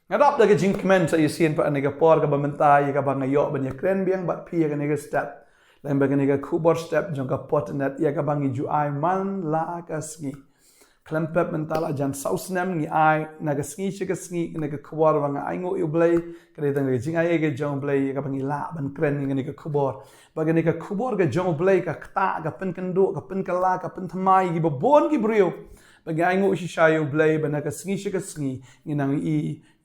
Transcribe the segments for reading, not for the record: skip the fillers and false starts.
ngadap dah ke jingkmen sa isin pa nega por ka Bantei ka bangayok banya kren biang bat pi ka nega step lain bagi nega khuborstep jong ka Potternet ya ka bangi ju ai man la ka ski klempep mentala jan sausnem ngi ai naga ski chika ski nega khubor banga ai ngo U Blei ka de tang jing ai ke jong Blei ka bangi la ban kren ngi nega khubor bagi nega khubor ka jong Blei ka kta ka pen kendu ka pen kala ka pen thamai gi bon gi brio bagi ai ngo shisha U Blei bana ka ski chika ski ngi nang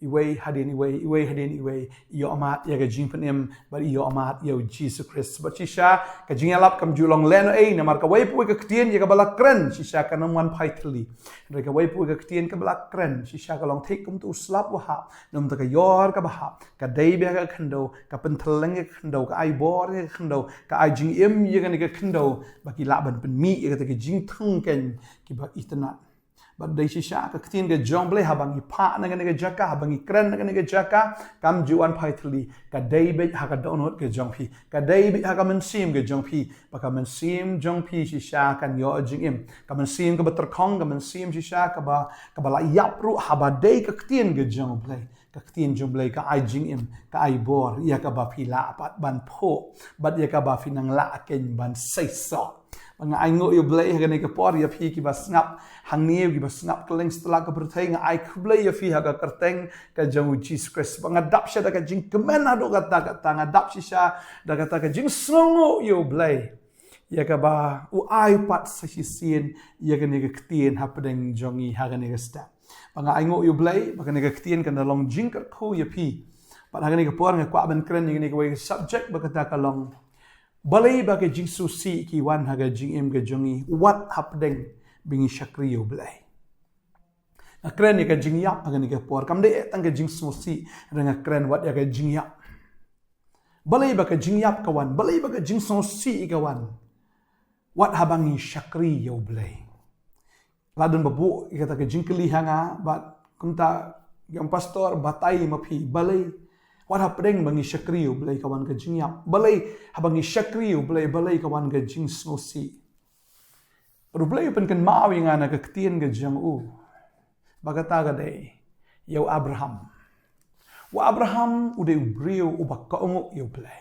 iway hadin iway iyo amat ya ka jing penem but iyo amat yo Jesus Christ but shisha ka jing alap kam julong leno namar ka way pu ka ktien ya ka balak kren shisha ka namwan paitli re ka way pu ka ktien ka balak kren shisha ka long take kum tu slap wa ha nom ta ka yor ka ba ka dei be ka khndo ka penteleng ka khndo ka ai bor ka khndo ka ai jing em ya ka khndo ba ki la ban pen mi ya ka jing thung ken ki ba itna but dai shisha ka ktien ka jong Blei habangi pa na ka jaka habangi kren na ka jaka kam juan paitli ka dei be ha ka donot ka jong pi ka dei be ha ka mensim ka jong pi ba ka mensim jong pi shisha kan yo jing im ka mensim ka beterkong ka mensim shisha ka ba la yap ru ha ba dei ka ktien ka jong Blei ka ktien jong Blei ka ai jing im ka ai bor ya ka ba pi la pat ban pho bat ya ka ba fi nang la ken ban sai so nga ai ngo U Blei ha ka por ya phi ki ba snap hang niu ki ba snap keleng setelah ka berthai nga ai U Blei ya phi ha ka kerteng ka jong Jesus Christ ba ngadap sha da ka jing kemen ado kata ngadap shisha da kata ka jing snongo U Blei ya ka ba u ai pat sa shin ya ka ka ktien ha pedeng jongi ha ka step ba nga ai ngo U Blei ba ka ktien ka long jing ka khu ya phi ba ha ka por nga kwa ban kren ni ka way subject ba kata ka long Balei ba ke jingsngewsih ki wan ha ga jingem ga jongi what hapdeng bingi shakri U Blei akren ni ka jingyap ha ga ni ka por kam de tang ga jingsngewsih renga kren wat ya ga jingyap Balei ba ka jingyap ka wan Balei ba ka jingsngewsih ka wan what habangi shakri U Blei ladun babu kata ka jingkeli hanga ba kumta yang pastor batai mapi Balei what happening bangi shakri U Blei kawan ka jingyap Balei habangi shakri U Blei Balei kawan ka jingsngewsih U Blei pen kan mawi nga na ka ktien ka jang u bagata ka dei yo Abraham wa Abraham ude brio u bakkaongo U Blei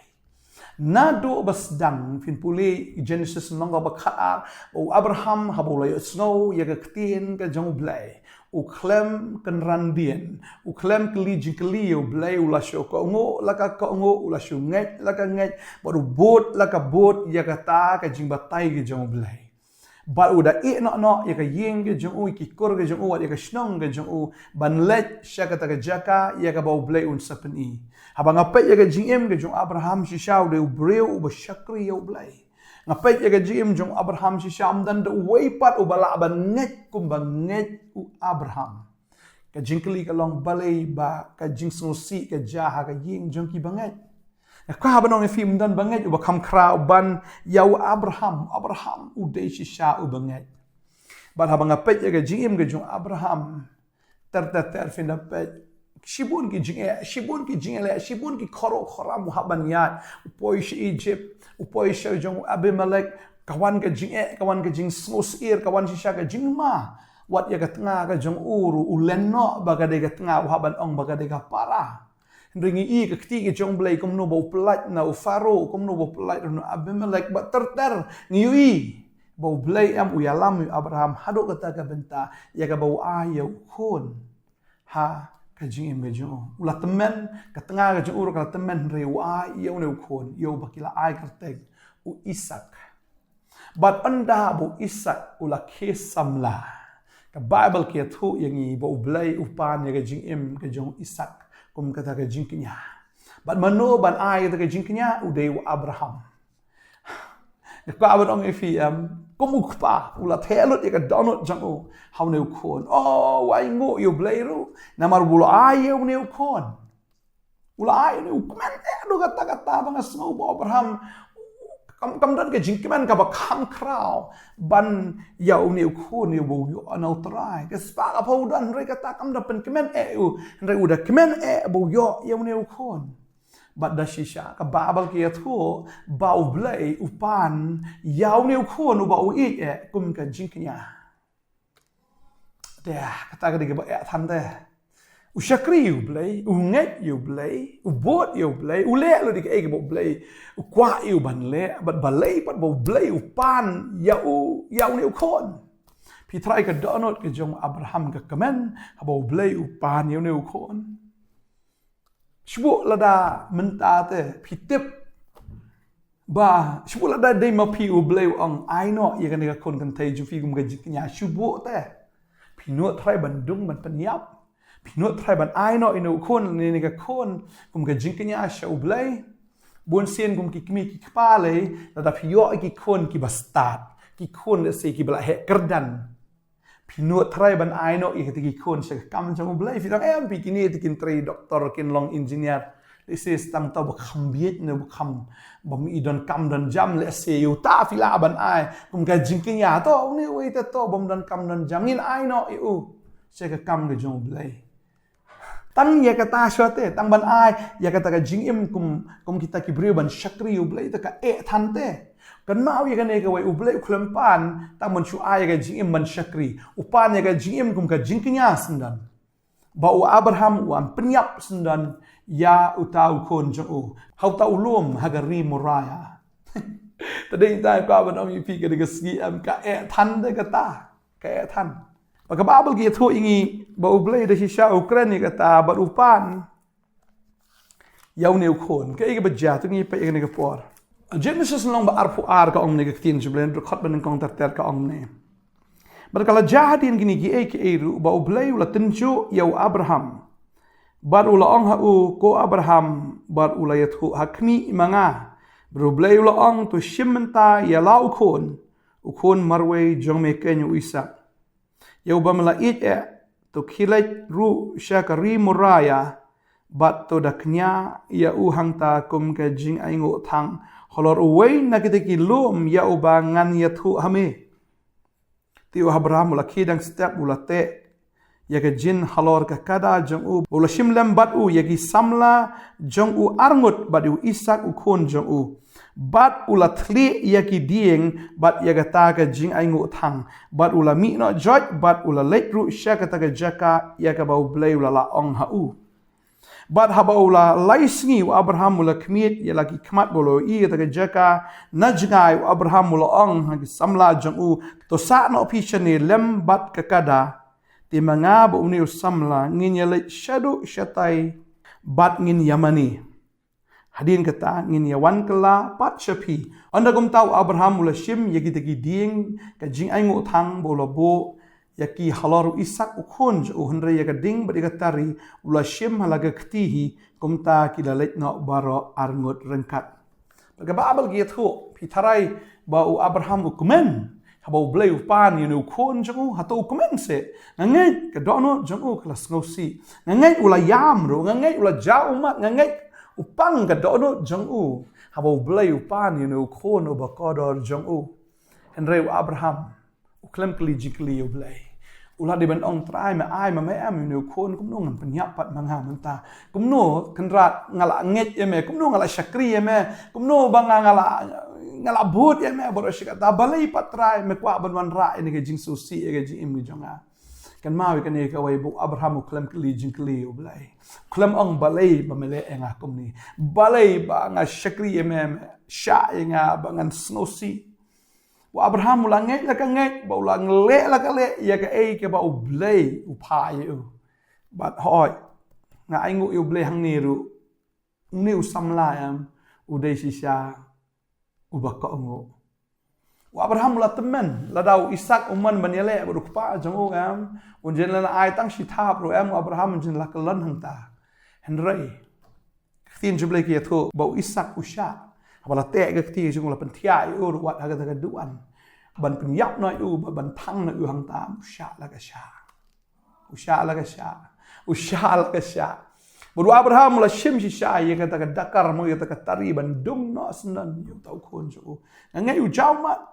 nado basdang fin puli Genesis nonga bakhaar o Abraham habulay snow ya ka ktien ka jang U Blei u klem kan randien u klem kli jingkli U Blei u lasyo ko ngo laka ko ngo u lasyo nget laka nget baru bot laka bot ya kata ka jing batai ke jong U Blei ba u da i no ya ka ying ke jong u ki kor ke jong u ya ka shnong ke jong u ban let sha ka ta ka jaka ya ka ba U Blei un sapeni habang apet ya ka jing em ke jong Abraham shisha u de u breu u ba shakri U Blei ngapet ya ka jim jong Abraham si Syam dan de weipat u bala ban nget kum bang nget u Abraham ka jingkeli ka long Balei ba ka jingsngewsih ka jaha ka ying jong ki banget ka banong film dan banget u ba kam kra ban ya u Abraham u de si Sya u banget ba habang ngapet ya ka jim ka jong Abraham ter fin dapet shibun ki jingele shibun ki khoro khoram haban ya upoi shi Egypt upoi shi jong Abimelek kawan ka jingsngewsih kawan si Sya ka jingma wat ya ka tengah ka jong uru ulenno bagade ka tengah haban ong bagade ka para ringi i ka kti ke jong Blei kum no bo pelat na u faro kum no bo pelat no Abimelek ba ter ngiui bo Blei am u yalam Abraham hado kata ka benta ya ka bo ayo khon ha ka jing em jong ula temen ka tengah ka jong uru ka temen rewa yo ne khon yo bakila ai kerteg u Isak bat anda bu Isak ula kesamla ka Bible ke thu yang i bo Blei upan ya ka jing em ka jong Isak kum kata ka jing kenya bat mano ban ai ka jing kenya u de Abraham ka abon ong fm kum ukpa ula thelot ya ka donot jang u how ne khon oh wai ngo U Blei ru namar bulu ayo ne khon ula ayo ne ukmen do kata bang snow bo Abraham kam dan ke jingkeman ka ba kam krau ban ya ne khon ne bo yo anau trai ke spa ka pau dan re kata kam da pen kemen u re uda kemen bo yo ne khon bat da shisha ka babal ke thu ba U Blei upan yaw ne khon u ba u i kum ka jingknya de kata ka de ba tan de U shakri U Blei, u nget U Blei, u bot U Blei, u le lo di ke bo Blei, u kwa U ban le, bat balei pat bo Blei u pan yau ni u kon. Pi trai ka donot ke jong Abraham ka kamen, bo Blei u pan yau ni u kon. Shbu lada menta te pi tip ba shbu lada dei ma pi U Blei ong ai no ye kan ka kon kan tai ju fi gum ga jiknya shbu te. Pi no trai bandung ban penyap. Pinut try ban ai no inu kon ni ka kon kum ka jingkanya sha U Blei bon sen kum ki kimi ki kpale da pio ki kon ki bastat ki kon se ki bla he kerdan pinut try ban ai no i ki kon sha kam jang U Blei fi dang em pi kini ti kin tri doktor kin long engineer this is tang ta ba khambiet ne ba kham bam i don kam don jam le se yu ta fi la ban ai kum ka jingkanya to ni we ta to bam don kam don jam in ai no i u se ka kam ga jong U Blei tang ya kata syate tang ban ai ya kata ka jingim kum kita ki bri ban shakri U Blei ta ka than te kan mau ya kan e ka wai U Blei khlam pan tang man chu ai ka jingim ban shakri upan ya ka jingim kum ka jingkinya sendan ba u Abraham u an penyap sendan ya utau kon jong u hau ta ulum hagari moraya tadai ta ka ban am pi ka de ski am ka than de kata ka than Maka Babel gitu ingi ba U Blei da shisha Ukraine kata ba upan yau ne ukon ka iga baja tu ngi pa iga ne por Genesis long ba arpu ar ka ong ne ka tin jublen khot ban kong ter ka ong ne bar kala jahadin gini gi ke eru ba U Blei ula tenju yau Abraham bar ula ong ha u ko Abraham bar ula yathu hakmi manga bar U Blei ula ong tu shimenta ya la ukon marwe jong me kenyu Isa Yau bamalait to kilait ru shakri moraya bat to daknya ya uhang ta kum ka jing aingo thang holor uwei na kita ki lum ya ubangan ya thu hame ti Abraham la khidang step ulate ya ka jin halor ka kada jong u ula shimlam bat u ya ki samla jong u arngut bat u Isak u kon jong u bat ula thli yaki dieng bat yagata ka jing aingo thang bat ula mi no joy bat ula leitru shakata ka jaka yaka ba U Blei ula la ong ha u bat haba ula laisngi u Abraham ula kmit ya lagi kmat bolo I ka jaka najngai u Abraham ula ong ha ki samla jong u to sa no pishani lem bat ka kada ti manga ba uni samla ngin ya leit shadu shatai bat ngin yamani Hadin kata ngin yawan kala pat shapi. Anda gum tahu Abraham mula shim yaki tegi ding ka jing aingo thang bola bo yaki halaru Isak ukhunj uhenre yaka ding badi tari ula shim halaga ktihi gum ta kilalet no baro arngut rengkat. Baga babal gitu pitarai ba u Abraham ukumen haba U Blei upan yunu ukhun jangu hato ukumen se ngangai ka dono jangu kelas ngosi ngangai ula yamru ngangai ula jaumat ngangai upang ka dono jong u haba U Blei upan yunu kon u bakodor jong u henre u Abraham u klem kli jikli U Blei ula di ban ong trai ma ai ma me am yunu kon kum no ngam penyap pat mangha menta kum no kenrat ngala nget yeme kum no ngala shakri yeme kum no banga ngala but yeme boro shikata balei pat trai me kwa ban wan ra ini ke jingsngewsih ke jing im jonga kan mau kan e ka wai bu Abraham klem kli jingkli U Blei klem ong balei bamele enga kumni balei ba nga shakri em sha enga ba ngan ngewsih bu Abraham ulangai la ka ngai ba ulang le la ka le ya ka e ke ba U Blei u pai u bat hoi nga aingu U Blei hang ni ru ni u samla am u dei shisha u ba ka ngo Abraham la temen la dau Isak uman banyele baru pa jong am unjen la ai tang shitha pro am Abraham unjen la kalan hangta henrei tin juble ki tho bau Isak usha bala te ga ti jong la pentia u wat ha ga duan ban penyap noi u ban thang na u hangta usha la ga sha baru Abraham la shim shisha ye kata ka dakar mo ye kata tari ban dung no senan yu tau kon jo ngai u jaumat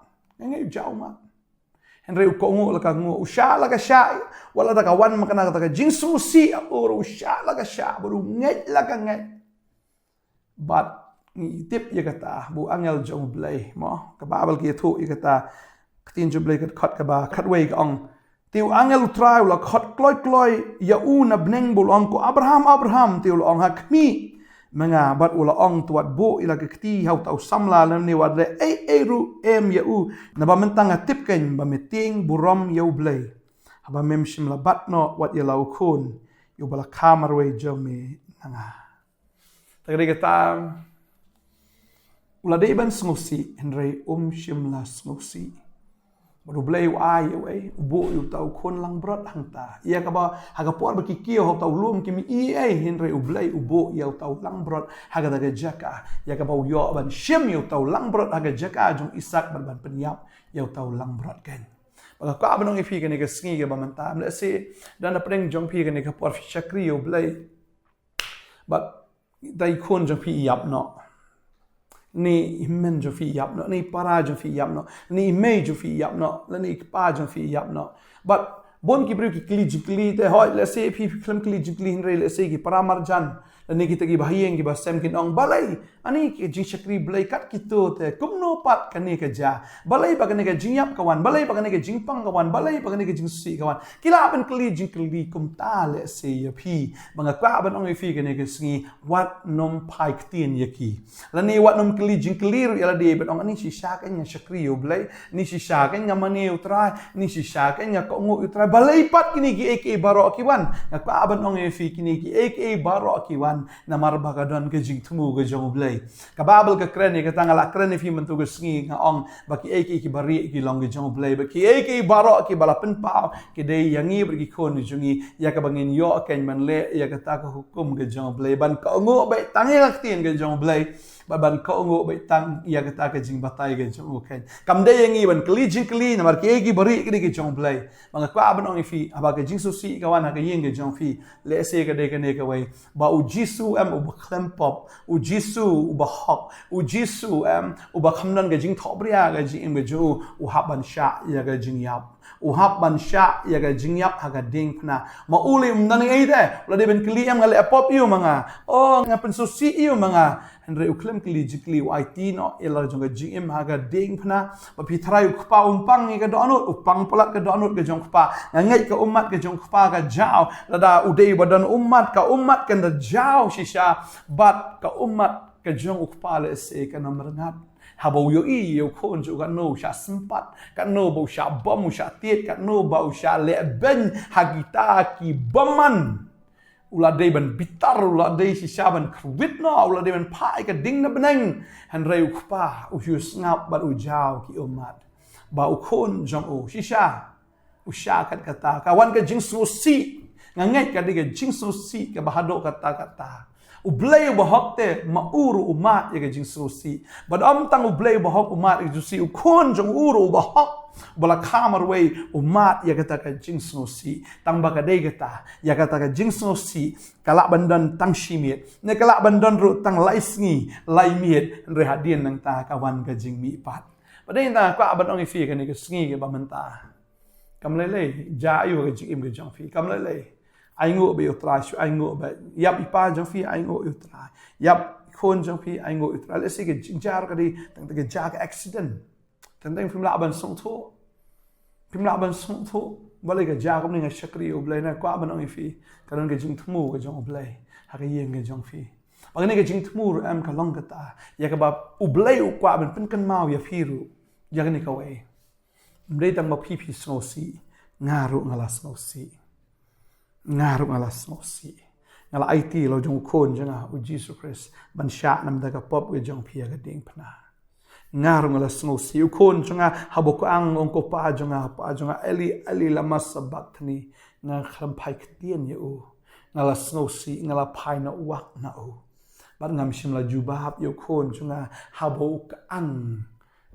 henre u kongo la ka ngo usha la ka sha wala da ka wan makana ka jingsngewsih or usha la ka sha baru ngai la ka ngai but ni tip ye kata bu angel jong Blei mo ka babal ki thu ye kata tin ju Blei ka khat ka ba khat wei ka ong tiu angel utrai ula khot kloi ya na bneng bulong ko Abraham tiu ong hakmi menga bat ula ong tuat bo ila kekti hau tau samla lam ni wadle ru ya na ba mentang tip ken ba meting buram ya U Blei haba mem shim la bat no wat ya lau kun yu bala kamar we jome nanga tagri kata ula de ban sngusih henry shim la sngusih baru Blei ai we bo yu tau kon lang brot hangta ia ka ba haga por ba kikio ho tau lum kimi henry U Blei bo yu tau lang brot haga daga jaka ia ka ba yo ban shim yu tau lang brot haga jaka jong isak ban penyap yu tau lang brot kan baga ka banong ifi kan ke sngi ke ba mantam le se dan apreng jong pi kan ke por shakri U Blei but dai kon jong pi yap no ni men jo fi yap no ni para jo fi yap no ni me jo fi yap no la ni pa jo fi yap no but bon ki bru ki kli te hoi le se pi film kli hinre le se ki para marjan la ni kita ki bahiyeng ki basem kin ong balai ani ki jing shakri Blei kat kito te kumno pat kan ni ka ja balai pa kan ni ka jing yap kawan balai pa kan ni ka jing pang kawan balai pa kan ni ka jing si kawan kila ban kli kum ta le se ya pi banga kwa ban ong fi kan ni ka sngi wat nom pai ktien ya ki la ni wat nom kli ru ya la de ban ong ani si sha kan ya shakri U Blei ni si sha kan ya mani utrai ni si sha kan ya ko ngo utrai balai pat kini ki ek baro kiwan na kwa ban ong fi kini ki ek baro kiwan na marba ka don ke jing tumu ke jong U Blei ka babel ka kreni ka tangala kreni fi mentu ke sngi nga ong baki ki bari ki long ke jong U Blei baki baro ki bala pen pau ki dei yangi bergi kon jungi ya ka bangin yo ken man le ya ka ta ka hukum ke jong U Blei ban ka ngo bai tangel ktien ke jong U Blei ban ka ngo bai tang ya ka ta ka jing batai ke jong U ken kam dei yangi ban kli na mar ki bari ki ke jong U Blei bang ka ban ong fi aba ke jing su si ka wan ka yeng ke jong fi le se ka de ka ne ka wai ba u jisu u klem pop u jisu u ba hok u jisu u ba khamnan ga jing thobria ga jing be ju u haban sha ya ga jing yap u haban sha ya ga jing yap ha ga ding phna ma uli nan ei de la de ben kli ngale pop yu manga o nga pen so si yu manga henry u klem kli u it no ela jong ga jing ha ga ding phna ba pi thrai u khpa pang ni ga donut u pang polat ga donut ga jong khpa ngai ka umat ga jong khpa ga jao la da u dei badan umat kan da jao shisha bat ka umat ka jong ukpa le se ka namrangat habau yo yo khon ju ka no sha sempat ka no bau sha bom sha tiet ka no bau sha le ben hagita ki baman ula dei ban bitar ula dei shisha ban krwit no ula dei ban pai ka ding na beneng han rei ukpa u hus ngap bat u jao ki umat ba u khon jong u shisha u sha kat kata kawan ka jing su si ngangai ka diga jing su si ka bahado kata U Blei bahok te mauru umat ya jing su si bad tang U Blei bahok umat ya si u kon jong uru bahok bala kamar we umat ya kata ka jing su si tang baka dei kata ya kata ka jing su si kalak bandan tang shimit ne kalak bandan ru tang lai sngi lai miet re hadien nang ta kawan ka jing mi pat padai ta kwa ban ong fi ka ni ka sngi ke ba menta kam lele ja ayu ka jing im ka jong fi kam lele ai ngộ be utrai shu ai ngộ be yap ipa jong fi ai ngộ utrai yap khon jong fi ai ngộ utrai le se ke jar ka di tang te ke ja ka accident tang phim la ban song tho bale ka ja kom ni nga shakri U Blei na kwa ban ong fi ka ron ke jing thmu ka jong U Blei ha ka yeng ke jong fi bang ne ke jing thmu am ka long ka ta ya ka ba U Blei u kwa ban pen kan mau ya fi ru ya ka ni ka we mdei tang ma phi sno si ngaru ngala sno si ngaru ngala snosi ngala IT lo jong kon janga u Jesus Christ ban sha nam daga pop ge jong phia ga ding phna ngaru ngala snosi u kon janga habo ko ang ong ko pa janga eli lama sabak thni nga kham phai ktien ye u ngala snosi ngala phai na wak na u ban ngam shim la jubab yo kon janga habo ka ang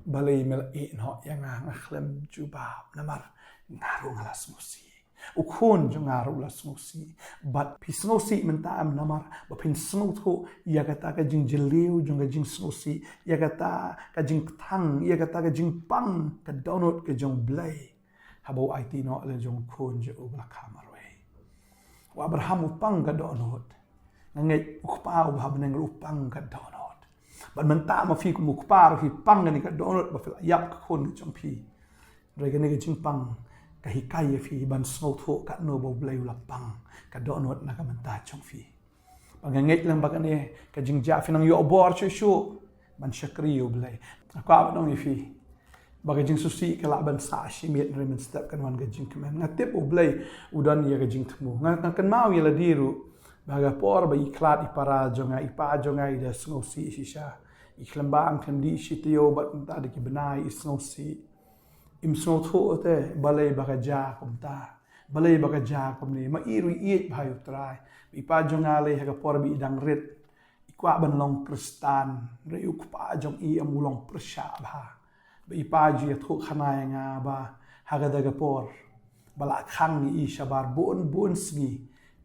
balei mel e no yanga khlam jubab namar ngaru ngala snosi ukun jungaru la snosi but pi snosi menta am namar ba pin snotho yagata ka jing jeliu junga jing snosi yagata ka jing thang yagata ka jing pang ka donut ka jong Blei habo IT no le jong kun je ubla kamarwe wa Abraham upang ka donut ngai ukpa u hab nang upang ka donut but menta ma fi ku ukpa ro fi pang ni ka donut ba fi yap kun jong pi rega ni ka jing pang hikai fi ban snau tho kat no bo blei lapang ka do not na ka menta chong fi banganget lang ba kani ka jingja fi nang yo bor chu ban shakri U Blei ka ba nong fi baga jing susi ka la ban sa shimit remen step kan wan ga jing kemen ngatip U Blei udan ya ga jing tmu kan mau ya la diru baga por ba iklat ipara jonga ipa jonga ida snau si shisha iklambang kan di shitio bat ta de ki benai snau si im snau tho te balei baga ja kum ta balei baga ja kum ni ma iru iet bhayu trai ipa jonga le ha por bi dang rit ikwa ban long kristan re ukpa jong i amulong persha bha ipa ji thu khana nga ba ha ga daga por bala khang ni i shabar bon sgi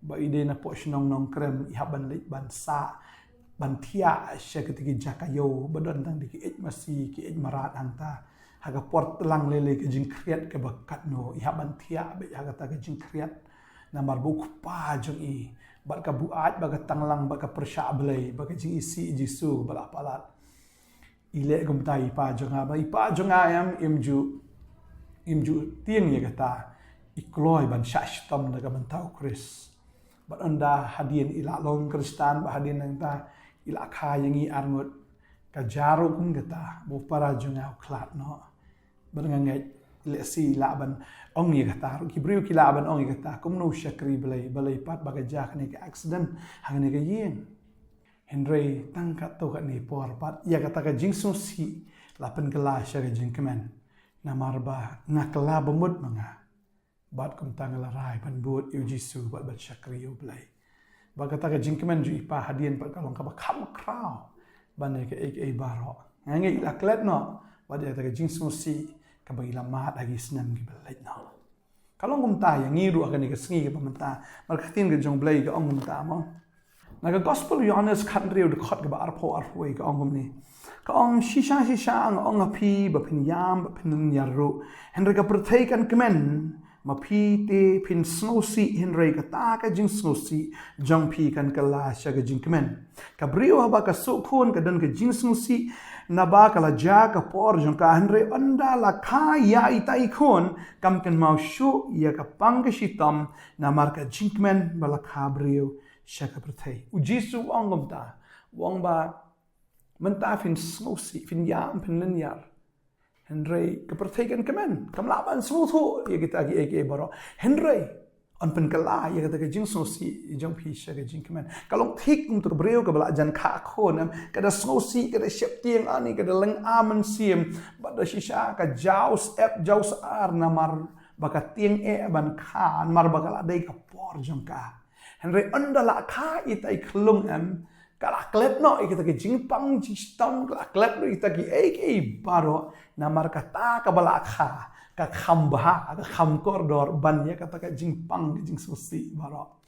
ba ide na po shnong Nongkhryiem i haban le ban sa ban thia shakti jakayo badon tang di ki masi ki marat anta haga port lang lele ke jing kriat ke bakat no i haban thia be haga ta ke jing kriat na marbuk pa jong i bat ka buat baga tanglang baga persha Balei baga jing isi jisu bala palat ile gum tai pa jonga ba ipa jonga yam imju tiang ye kata ikloi ban shashtam daga bantau Kris bat anda hadien ila long kristan ba hadien nang ta ila kha yangi arngot ka jaro kun kata bo para jonga klat no bangangai ile si laban ong ye kata ki briu ki laban ong ye kata kum no shakri Balei pat baga jak ni ka accident hang ni ka yin Henry tangkat to kat ni por pat ya kata ka jingsngewsih lapan kelas ya jing kemen namarba ngakla bemut manga bat kum tangala rai pan buat u jisu bat shakri U Blei ba kata ka jing kemen ju ipa hadien pat kalong ka ba kham kraw ban ne ka ek baro ngangi laklet no bat ya ka jingsngewsih ka ba ila mat agi snam ki Balei no kalong kum ta yang ngiru akan ni ka sngi ka pamenta markatin ka jong Blei ka ong kum ta mo naga gospel Johannes country de khot ga arpo arpoi ka ongum ni ka ong shisha ang ong api ba pin yam ba pin yarru henry ka prthei kan kemen ma phi te pin snowsi henry ka ta ka jing snowsi jong phi kan kala sha ga jing kemen ka brio ba ka su khon ka dan ka jing snowsi na ba ka la ja ka por jong ka henry anda la kha ya itai khon kam kan mau shu ya ka pang ka shitam na mar ka jing kemen ba la kha brio shaka prthei u jisu ongom ta wong ba menta fin snowsi fin yam pin linyar henry ka prthei kan kemen kam laban smuthu ye kita gi ek baro henry on pin kala ye kita jing snowsi jong phi shaka jing kemen kalong thik tum tur breu ka bala jan kha khon ka da snowsi ka da shep tieng ani ka da leng amen sim ba da shisha ka jaus ep jaus ar namar ba ka tieng ban khan mar ba kala dei ka por jong ka Henry anda la kha itai klung kala klep no kita ke jingpang jistam kala klep no kita ki ek baro namar kata ka bala kha ka khamba ka kham koridor ban ya kata ka jingpang jingsngewsih baro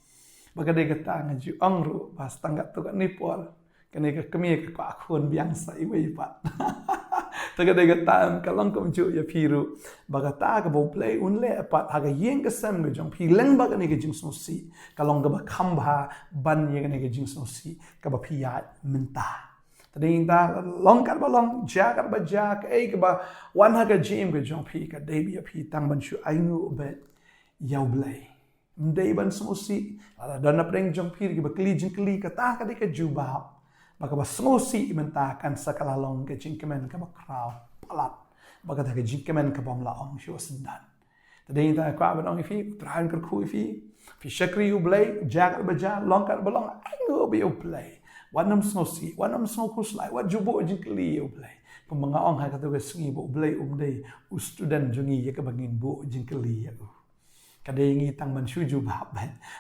bagade kata ngaju angru pas tangga tu ka nipol kene ka kemi ka khon biang sai wei pat tagade kata kalong kom ju ya phiru bagata ka bo Blei unle pat haga yeng ka sam ge jong phi leng ba ka ne ge jingsngewsih kalong ka ba khamba ban ye ka ne ge jingsngewsih ka ba phi ya menta tading ta long ka ba long ja ka ba ja ka ka ba wan haga jim ge jong phi ka de bi phi tang ban shu aingu bet U Blei mdei ban snowsih ala dana preng jong phi ge ba kli jing kli ka ta ka de ka juba baka ba snowsih mentakan sakalalong ke jingkemen ka ba kraw palat baka ta ke jingkemen ka bom la ong shu sendan tadei ta kwa ba ong fi train kar khu fi shakri U Blei jak ba ja long ka ba long aingo bi U Blei wanam snowsih wanam snow kuslai wat jubo jingkli U Blei pemanga ong ha ka tu ke sngi bo Blei dei u student jungi ye ka bangin bo jingkli ya kadai ngi tang man shu ju ba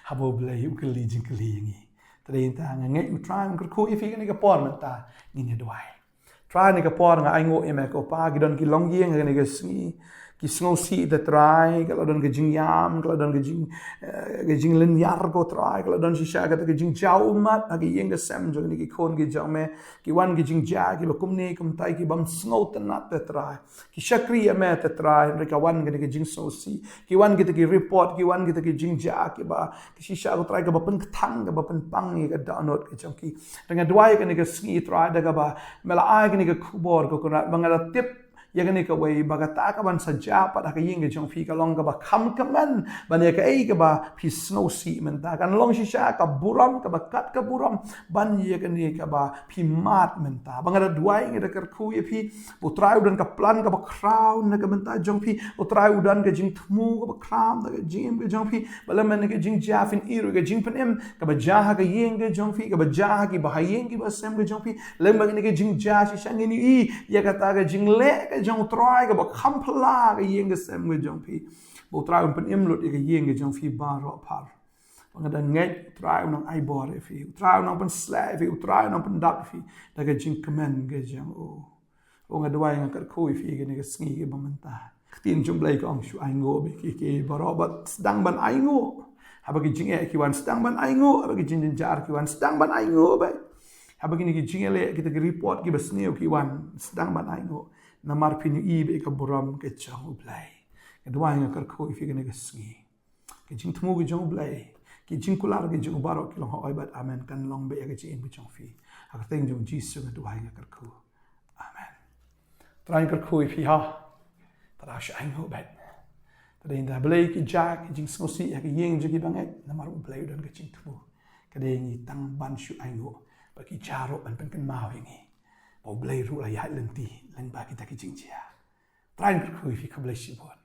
ha bo Blei u kli jingkli ngi tadei ta ngai u try ngker khu ifi ni ka por menta ni ne dwai try ni ka por nga aingo eme ko pa gidon ki long yeng ni ka sngi ki snowsih the try kalau don ke jing yam kalau don ke jing len yar ko try kalau don shisha ka ke jing jau mat agi yeng ka sam jo ni ki khon ki jang me ki wan ki jing ja ki ba kum ne kum tai ki bam snow tan nat the try ki shakri ame the try ri ka wan ke jing snowsih ki wan ki ki report ki wan ki jing ja ki ba ki shisha ko try ka ba pen thang ka ba pen pang ni ka download ki jang ki dengan dua ka ni ka sngi try da ka ba mela ai ka ni ka khubor ko na bangala tip ya kan ka wei bagata ka ban saja pada ka ying ke jong phi ka long ka ba kham ka man ban ya ka ei ka ba phi snow si men ta kan long shisha ka buram ka ba kat ka buram ban ya kan ka ba phi mat men ta bang ada dua ngi da kar khu ye phi putra udan ka plan ka ba crown na ka men ta jong phi putra udan ka jing thmu ka ba kram da ka jing ka jong phi bala men ka jing ja fin iru ka jing pen em ka ba ja ka ying ka jong phi ka ba ja ki ba haying ki ba sem ka jong phi lem bang ni ka jing ja shi shang ni i ya ka ta ka jing le ka jong trai ka ba kham phla ka ying ka sem ka jong phi putra un pen em lut ka ying ka jong phi ba ro par bang ada ngai trai un ai bor e phi trai un pen slave phi trai un pen dak phi da ka jing command ka jong o nga dwai nga kar khoi phi ka ni ka sngi ka ba man ta tin jum blai ka ong shu ai ngo be ki ba ro ba dang ban ai ngo habagi jing e ki wan sedang ban ai ngo habagi jing jar ki wan sedang ban ai ngo ba habagi ni ki jing le kita ki report ki basneu ki wan sedang ban ai ngo namar pinu i be ka buram ke chang U Blei ke dwai nga kar khoi fi ke ne sngi ke jing thmu ki jong Blei ki jing kular ki jong baro ki long hoi bat amen kan long be ke jing bu chong fi ak teng jong jisu nga dwai nga kar khu amen trai kar khoi fi ha tada sha ai ngo ba tada inda Blei ki ja ki jing smosi ya ki yeng je ki bangai namar U Blei dan ke jing thmu ke de ni tang ban shu ai ngo ba ki jaro ban pen kan mau ngi U Blei ru la ya lenti len ba kita ki jing jia trai kar khoi fi ka Blei shi bon